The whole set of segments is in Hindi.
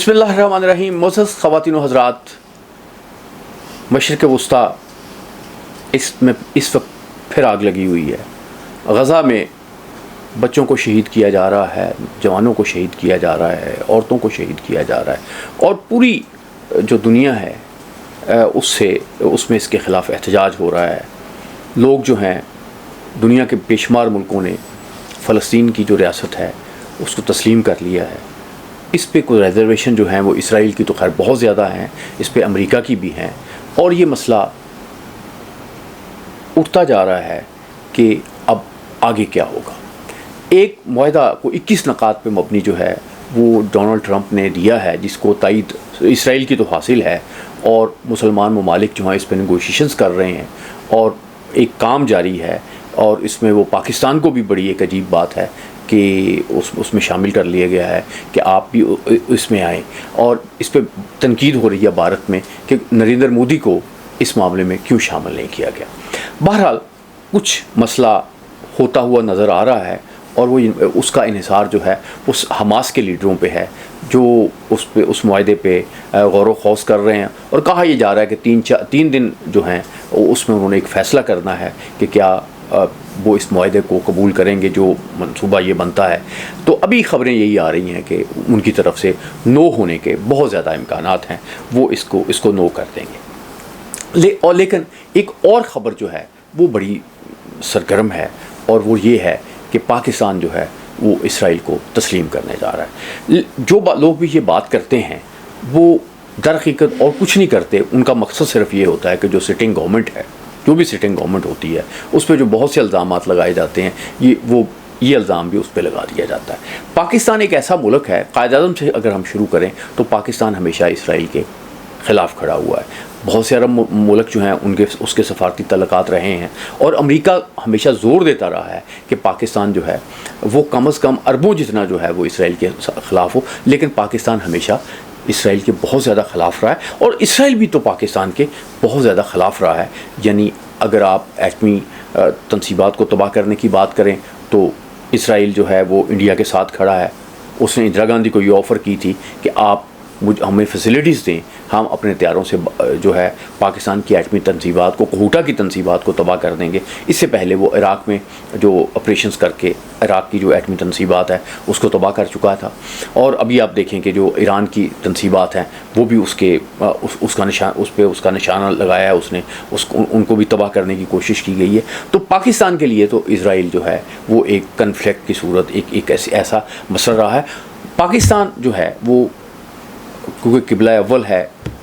बिस्मिल्लाहिर्रहमानिर्रहीम। मोअज़्ज़ज़ ख़वातीन व हज़रात, मशरिक़ वुस्ता इसमें इस वक्त फिर आग लगी हुई है। गज़ा में बच्चों को शहीद किया जा रहा है, जवानों को शहीद किया जा रहा है, औरतों को शहीद किया जा रहा है और पूरी जो दुनिया है उसमें इसके ख़िलाफ़ एहतजाज हो रहा है। लोग जो हैं, दुनिया के बेशुमार मुल्कों ने फ़लस्तीन की जो रियासत है उसको तस्लीम कर लिया है। इस पे कोई रिजर्वेशन जो हैं वो इसराइल की तो खैर बहुत ज़्यादा हैं, इस पे अमेरिका की भी हैं और ये मसला उठता जा रहा है कि अब आगे क्या होगा। एक मुआहदा को 21 नकात पे मबनी जो है वो डोनाल्ड ट्रंप ने दिया है, जिसको तायद इसराइल की तो हासिल है और मुसलमान ममालिक जो हैं इस पर नेगोशिएशंस कर रहे हैं और एक काम जारी है। और इसमें वो पाकिस्तान को भी बड़ी एक अजीब बात है कि उसमें शामिल कर लिया गया है कि आप भी इसमें आएँ और इस पर तनकीद हो रही है भारत में कि नरेंद्र मोदी को इस मामले में क्यों शामिल नहीं किया गया। बहरहाल कुछ मसला होता हुआ नज़र आ रहा है और वो उसका इन्हिसार जो है उस हमास के लीडरों पे है जो उस मुआहदे पे गौर व खौस कर रहे हैं। और कहा यह जा रहा है कि 3 दिन जो हैं उसमें उन्होंने एक फ़ैसला करना है कि क्या वो इस मुआहदे को कबूल करेंगे जो मंसूबा ये बनता है। तो अभी ख़बरें यही आ रही हैं कि उनकी तरफ से नो होने के बहुत ज़्यादा इम्कानात हैं, वो इसको नो कर देंगे। लेकिन एक और ख़बर जो है वो बड़ी सरगर्म है और वो ये है कि पाकिस्तान जो है वो इसराइल को तस्लीम करने जा रहा है। जो लोग भी ये बात करते हैं वो दर हकीकत और कुछ नहीं करते। उनका मकसद सिर्फ ये होता है कि जो सिटिंग गवर्नमेंट है, जो भी सिटिंग गवर्नमेंट होती है, उस पर जो बहुत से इल्ज़ामात लगाए जाते हैं ये इल्ज़ाम भी उस पर लगा दिया जाता है। पाकिस्तान एक ऐसा मुल्क है, कायद-ए-आज़म से अगर हम शुरू करें तो पाकिस्तान हमेशा इसराइल के ख़िलाफ़ खड़ा हुआ है। बहुत से अरब मुल्क जो हैं उसके सफारती तल्लुकात रहे हैं और अमेरिका हमेशा ज़ोर देता रहा है कि पाकिस्तान जो है वो कम से कम अरबों जितना जो है वो इसराइल के ख़िलाफ़ हो। लेकिन पाकिस्तान हमेशा इसराइल के बहुत ज़्यादा ख़िलाफ़ रहा है और इसराइल भी तो पाकिस्तान के बहुत ज़्यादा ख़िलाफ़ रहा है। यानी अगर आप एटमी तनसीबात को तबाह करने की बात करें तो इसराइल जो है वो इंडिया के साथ खड़ा है। उसने इंदिरा गांधी को ये ऑफ़र की थी कि आप हमें फैसिलिटीज़ दें, हम अपने तैयारों से जो है पाकिस्तान की एटमी तनसीबात को, कोहटा की तनसीबात को तबाह कर देंगे। इससे पहले वो इराक़ में जो ऑपरेशंस करके इराक़ की जो एटमी तनसीबात है उसको तबाह कर चुका था। और अभी आप देखें कि जो ईरान की तनसीबात हैं वो भी उस पर उसका निशाना लगाया है उसने, उनको भी तबाह करने की कोशिश की गई है। तो पाकिस्तान के लिए तो इसराइल जो है वो एक कन्फ्लिक्ट की सूरत, एक ऐसा मसला रहा है। पाकिस्तान जो है वो क्योंकि किबला अव्वल है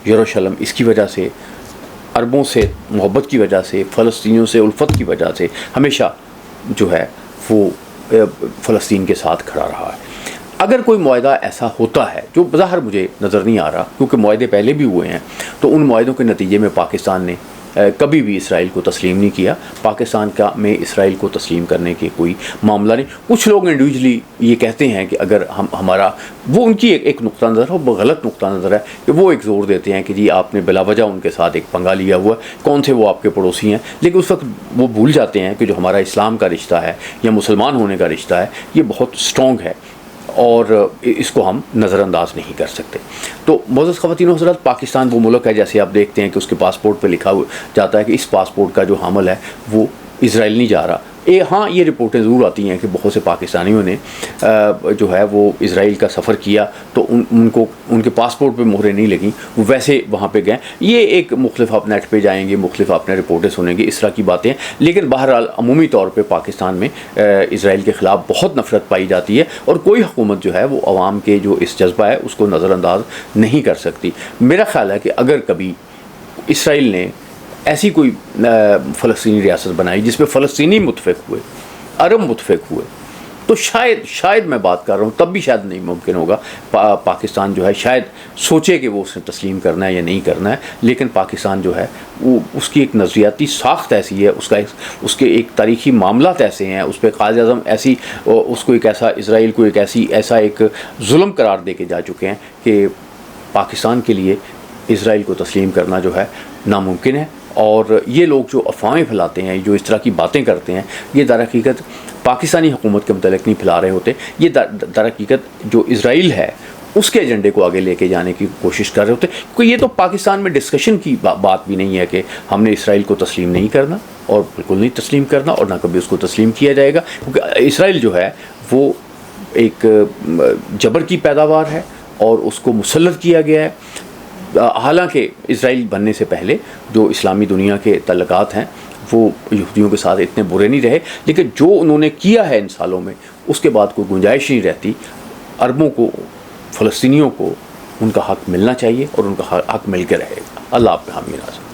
यरूशलेम, इसकी वजह से, अरबों से मोहब्बत की वजह से, फ़लस्तीनियों से उल्फत की वजह से हमेशा जो है वो फ़लस्तीन के साथ खड़ा रहा है। अगर कोई मुआहदा ऐसा होता है, जो बज़ाहिर मुझे नज़र नहीं आ रहा क्योंकि मुआहदे पहले भी हुए हैं, तो उन मुआहदों के नतीजे में पाकिस्तान ने कभी भी इसराइल को तस्लीम नहीं किया। पाकिस्तान में इसराइल को तस्लीम करने के कोई मामला नहीं। कुछ लोग इंडिविजुअली ये कहते हैं कि अगर हमारा वो उनकी एक नुक्ता नज़र है, वो गलत नुक्ता नज़र है कि वो एक ज़ोर देते हैं कि जी आपने बिलावजह उनके साथ एक पंगा लिया हुआ, कौन थे वो आपके पड़ोसी हैं। लेकिन उस वक्त वो भूल जाते हैं कि जो हमारा इस्लाम का रिश्ता है या मुसलमान होने का रिश्ता है ये बहुत स्ट्रॉन्ग है और इसको हम नज़रअंदाज नहीं कर सकते। तो मोअज़्ज़ज़ ख़वातीन व हज़रात, पाकिस्तान वो मुल्क है जैसे आप देखते हैं कि उसके पासपोर्ट पे लिखा जाता है कि इस पासपोर्ट का जो हामिल है वो इज़राइल नहीं जा रहा। हाँ, ये रिपोर्टें ज़रूर आती हैं कि बहुत से पाकिस्तानियों ने जो है वो इज़राइल का सफ़र किया तो उनको उनके पासपोर्ट पे मोहरें नहीं लगी, वो वैसे वहाँ पे गए। ये एक मुख्तलिफ आप नेट पे जाएंगे, मुख्तलिफ आपने रिपोर्टें सुनेंगे, इस तरह की बातें। लेकिन बहरहाल अमूमी तौर पे पाकिस्तान में इज़राइल के ख़िलाफ़ बहुत नफ़रत पाई जाती है और कोई हुकूमत जो है वो अवाम के जो इस जज्बा है उसको नज़रअंदाज नहीं कर सकती। मेरा ख़्याल है कि अगर कभी इसराइल ने ऐसी कोई फ़लस्तीनी रियासत बनाई जिसमें फ़लस्तीनी मुतफ़िक हुए, अरब मुतफ़िक हुए, तो शायद मैं बात कर रहा हूँ तब भी शायद नहीं मुमकिन होगा। पाकिस्तान जो है शायद सोचे कि वो उसे तस्लीम करना है या नहीं करना है। लेकिन पाकिस्तान जो है वो उसकी एक नज़रियाती साख्त ऐसी है, उसके एक तारीख़ी मामलात ऐसे हैं, उस पर कायद-ए-आज़म ऐसी उसको एक ऐसा इसराइल को ऐसा एक जुल्म करार दे के जा चुके हैं कि पाकिस्तान के लिए इसराइल को तस्लीम करना जो है नामुमकिन है। और ये लोग जो अफवाहें फैलाते हैं, जो इस तरह की बातें करते हैं, ये दर हकीकत पाकिस्तानी हुकूमत के मतलब नहीं फैला रहे होते। ये दर हकीकत जो इसराइल है उसके एजेंडे को आगे लेके जाने की कोशिश कर रहे होते, क्योंकि ये तो पाकिस्तान में डिस्कशन की बात भी नहीं है कि हमने इसराइल को तस्लीम नहीं करना और बिल्कुल नहीं तस्लीम करना और ना कभी उसको तस्लीम किया जाएगा, क्योंकि इसराइल जो है वो एक जबर की पैदावार है और उसको मुसल्लत किया गया है। हालांकि इसराइल बनने से पहले जो इस्लामी दुनिया के तल्लुकात हैं वो यहूदियों के साथ इतने बुरे नहीं रहे, लेकिन जो उन्होंने किया है इन सालों में उसके बाद कोई गुंजाइश नहीं रहती। अरबों को, फ़लस्तीनियों को उनका हक़ मिलना चाहिए और उनका हक़ मिल के रहेगा। अल्लाह आप पे हामी नाज़।